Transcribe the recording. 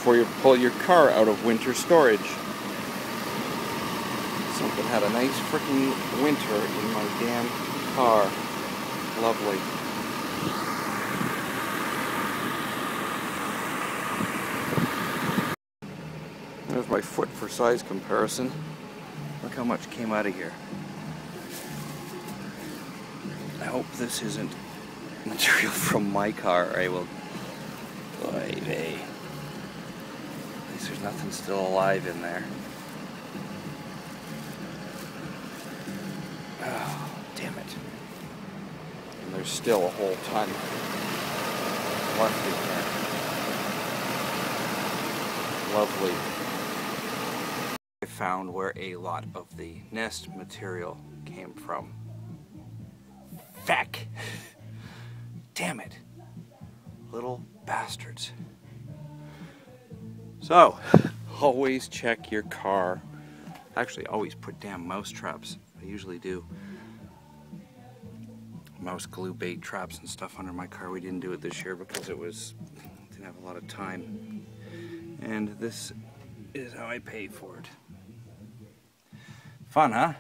before you pull your car out of winter storage. Something had a nice freaking winter in my damn car. Lovely. There's my foot for size comparison. Look how much came out of here. I hope this isn't material from my car. I will... Oy vey. At least there's nothing still alive in there. Oh, damn it. And there's still a whole ton left in here. Lovely. I found where a lot of the nest material came from. Feck! Damn it. Little bastards. So, always check your car. Actually, always put damn mouse traps. I usually do. Mouse glue bait traps and stuff under my car. We didn't do it this year because didn't have a lot of time. And this is how I pay for it. Fun, huh?